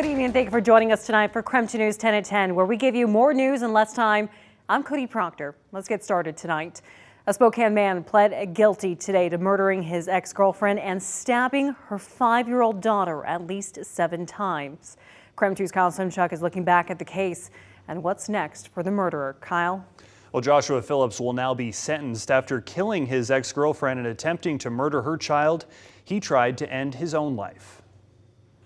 Good evening and thank you for joining us tonight for KREM 2 News 10 at 10, where we give you more news in less time. I'm Cody Proctor. Let's get started tonight. A Spokane man pled guilty today to murdering his ex-girlfriend and stabbing her 5-year-old daughter at least 7 times. KREM 2's Kyle Simchuk is looking back at the case and what's next for the murderer. Kyle? Well, Joshua Phillips will now be sentenced after killing his ex-girlfriend and attempting to murder her child. He tried to end his own life.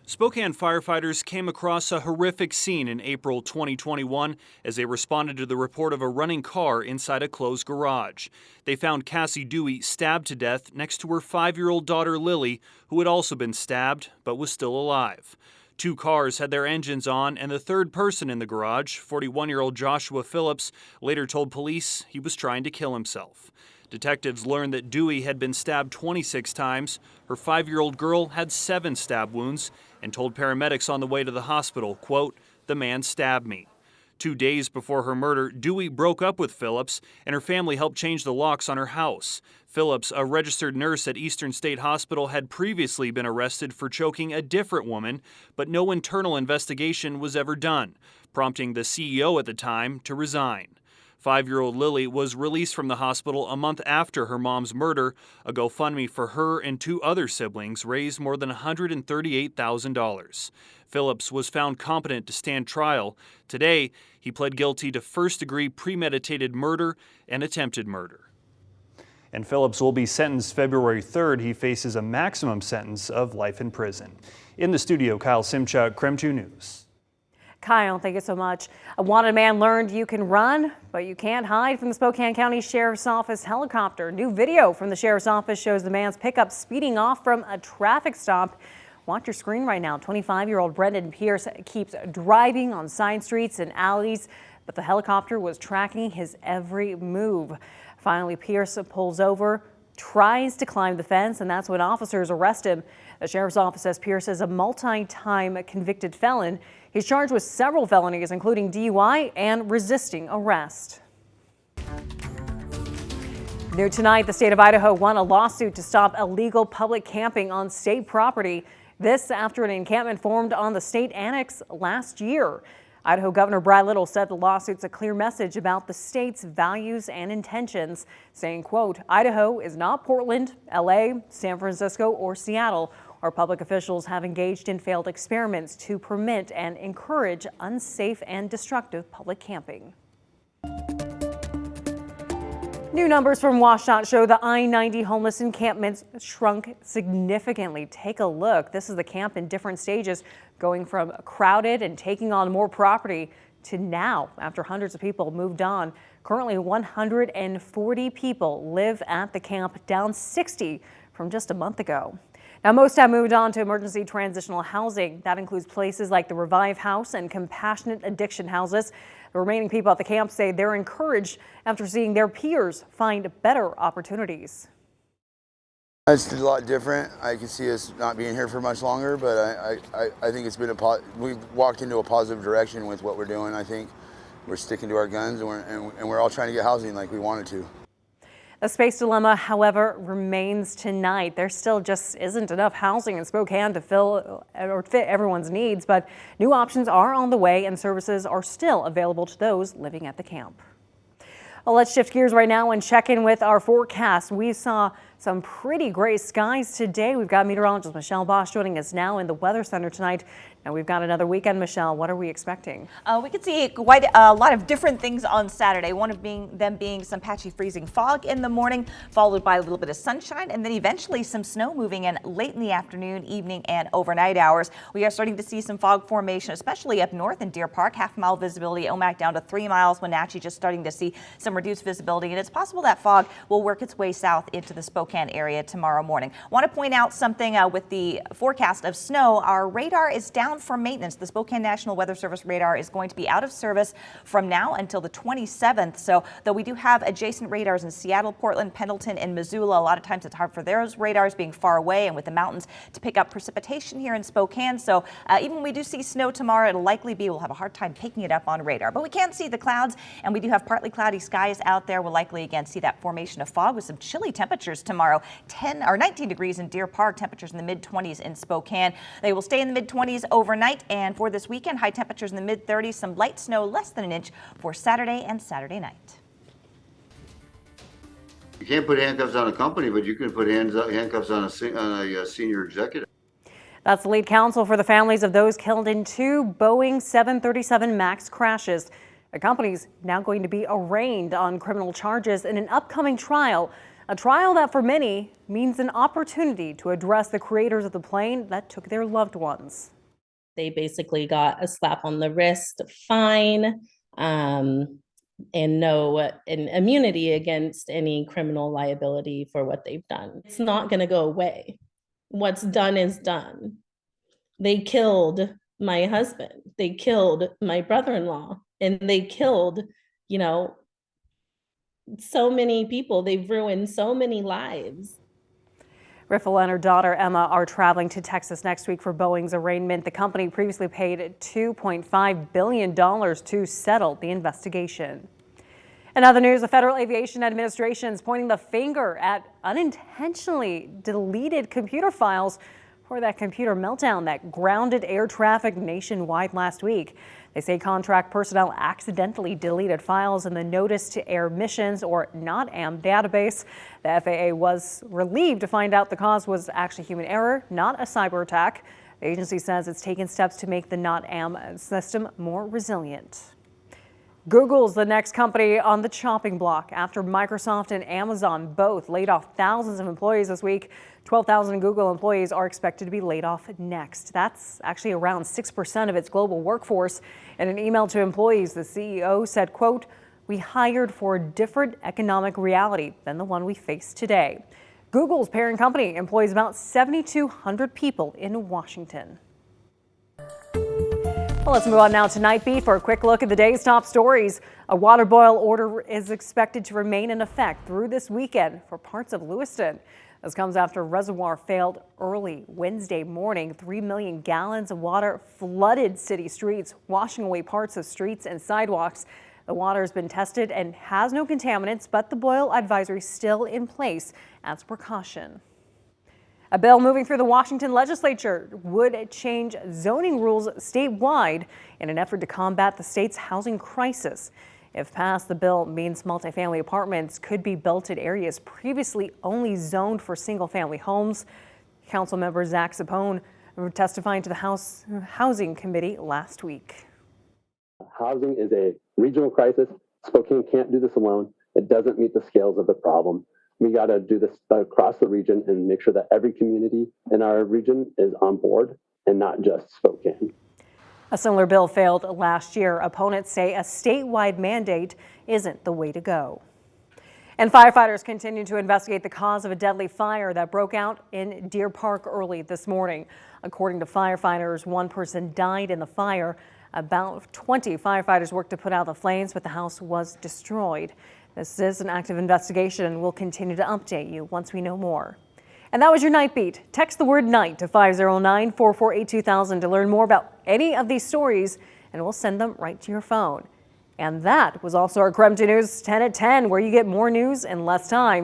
Spokane firefighters came across a horrific scene in April 2021 as they responded to the report of a running car inside a closed garage. They found Cassie Dewey stabbed to death next to her 5-year-old daughter Lily, who had also been stabbed but was still alive. 2 cars had their engines on, and the third person in the garage, 41-year-old Joshua Phillips, later told police he was trying to kill himself. Detectives learned that Dewey had been stabbed 26 times. Her 5-year-old girl had 7 stab wounds and told paramedics on the way to the hospital, quote, "The man stabbed me." 2 days before her murder, Dewey broke up with Phillips, and her family helped change the locks on her house. Phillips, a registered nurse at Eastern State Hospital, had previously been arrested for choking a different woman, but no internal investigation was ever done, prompting the CEO at the time to resign. 5-year-old Lily was released from the hospital a month after her mom's murder. A GoFundMe for her and 2 other siblings raised more than $138,000. Phillips was found competent to stand trial. Today, he pled guilty to first-degree premeditated murder and attempted murder. And Phillips will be sentenced February 3rd. He faces a maximum sentence of life in prison. In the studio, Kyle Simchuk, KREM 2 News. Kyle, thank you so much. A wanted man learned you can run, but you can't hide from the Spokane County Sheriff's Office helicopter. New video from the Sheriff's Office shows the man's pickup speeding off from a traffic stop. Watch your screen right now. 25-year-old Brendan Pierce keeps driving on side streets and alleys, but the helicopter was tracking his every move. Finally, Pierce pulls over, tries to climb the fence, and that's when officers arrest him. The Sheriff's Office says Pierce is a multi-time convicted felon. He's charged with several felonies, including DUI and resisting arrest. New tonight, the state of Idaho won a lawsuit to stop illegal public camping on state property. This after an encampment formed on the state annex last year. Idaho Governor Brad Little said the lawsuit's a clear message about the state's values and intentions, saying, quote, "Idaho is not Portland, LA, San Francisco, or Seattle. Our public officials have engaged in failed experiments to permit and encourage unsafe and destructive public camping." New numbers from WashDOT show the I-90 homeless encampments shrunk significantly. Take a look. This is the camp in different stages, going from crowded and taking on more property to now, after hundreds of people moved on. Currently, 140 people live at the camp, down 60 from just a month ago. Now, most have moved on to emergency transitional housing. That includes places like the Revive House and compassionate addiction houses. The remaining people at the camp say they're encouraged after seeing their peers find better opportunities. It's a lot different. I can see us not being here for much longer, but I think it's been we've walked into a positive direction with what we're doing. I think we're sticking to our guns, and we're all trying to get housing like we wanted to. The space dilemma, however, remains tonight. There still just isn't enough housing in Spokane to fill or fit everyone's needs, but new options are on the way and services are still available to those living at the camp. Well, let's shift gears right now and check in with our forecast. We saw some pretty gray skies today. We've got meteorologist Michelle Bosch joining us now in the Weather Center tonight. And we've got another weekend. Michelle, what are we expecting? We could see quite a lot of different things on Saturday. One of them being some patchy freezing fog in the morning, followed by a little bit of sunshine, and then eventually some snow moving in late in the afternoon, evening, and overnight hours. We are starting to see some fog formation, especially up north in Deer Park. Half-mile visibility, Omak down to 3 miles. Wenatchee just starting to see some reduced visibility, and it's possible that fog will work its way south into the Spokane area tomorrow morning. Want to point out something with the forecast of snow. Our radar is down for maintenance. The Spokane National Weather Service radar is going to be out of service from now until the 27th. So though we do have adjacent radars in Seattle, Portland, Pendleton, and Missoula, a lot of times it's hard for those radars being far away and with the mountains to pick up precipitation here in Spokane. So even when we do see snow tomorrow, it'll likely be, we'll have a hard time picking it up on radar. But we can see the clouds, and we do have partly cloudy skies out there. We'll likely again see that formation of fog with some chilly temperatures tomorrow. 10 or 19 degrees in Deer Park, temperatures in the mid-20s in Spokane. They will stay in the mid-20s over overnight. And for this weekend, high temperatures in the mid-30s, some light snow less than an inch for Saturday and Saturday night. You can't put handcuffs on a company, but you can put handcuffs on a senior executive. That's the lead counsel for the families of those killed in 2 Boeing 737 MAX crashes. The company's now going to be arraigned on criminal charges in an upcoming trial, a trial that for many means an opportunity to address the creators of the plane that took their loved ones. They basically got a slap on the wrist, fine, and immunity against any criminal liability for what they've done. It's not going to go away. What's done is done. They killed my husband. They killed my brother-in-law, and they killed, so many people. They've ruined so many lives. Riffle and her daughter Emma are traveling to Texas next week for Boeing's arraignment. The company previously paid $2.5 billion to settle the investigation. In other news, the Federal Aviation Administration is pointing the finger at unintentionally deleted computer files for that computer meltdown that grounded air traffic nationwide last week. They say contract personnel accidentally deleted files in the Notice to Air Missions, or NOTAM, database. The FAA was relieved to find out the cause was actually human error, not a cyber attack. The agency says it's taken steps to make the NOTAM system more resilient. Google's the next company on the chopping block after Microsoft and Amazon both laid off thousands of employees this week. 12,000 Google employees are expected to be laid off next. That's actually around 6% of its global workforce. In an email to employees, the CEO said, quote, "We hired for a different economic reality than the one we face today." Google's parent company employs about 7,200 people in Washington. Well, let's move on now to Night Beat for a quick look at the day's top stories. A water boil order is expected to remain in effect through this weekend for parts of Lewiston. This comes after a reservoir failed early Wednesday morning. 3 million gallons of water flooded city streets, washing away parts of streets and sidewalks. The water has been tested and has no contaminants, but the boil advisory is still in place as precaution. A bill moving through the Washington legislature would change zoning rules statewide in an effort to combat the state's housing crisis. If passed, the bill means multifamily apartments could be built in areas previously only zoned for single-family homes. Councilmember Zach Sapone testifying to the House Housing Committee last week. Housing is a regional crisis. Spokane can't do this alone. It doesn't meet the scales of the problem. We got to do this across the region and make sure that every community in our region is on board and not just Spokane. A similar bill failed last year. Opponents say a statewide mandate isn't the way to go. And firefighters continue to investigate the cause of a deadly fire that broke out in Deer Park early this morning. According to firefighters, one person died in the fire. About 20 firefighters worked to put out the flames, but the house was destroyed. This is an active investigation, and we'll continue to update you once we know more. And that was your Night Beat. Text the word NIGHT to 509-448-2000 to learn more about any of these stories, and we'll send them right to your phone. And that was also our KREM 2 News 10 at 10, where you get more news in less time.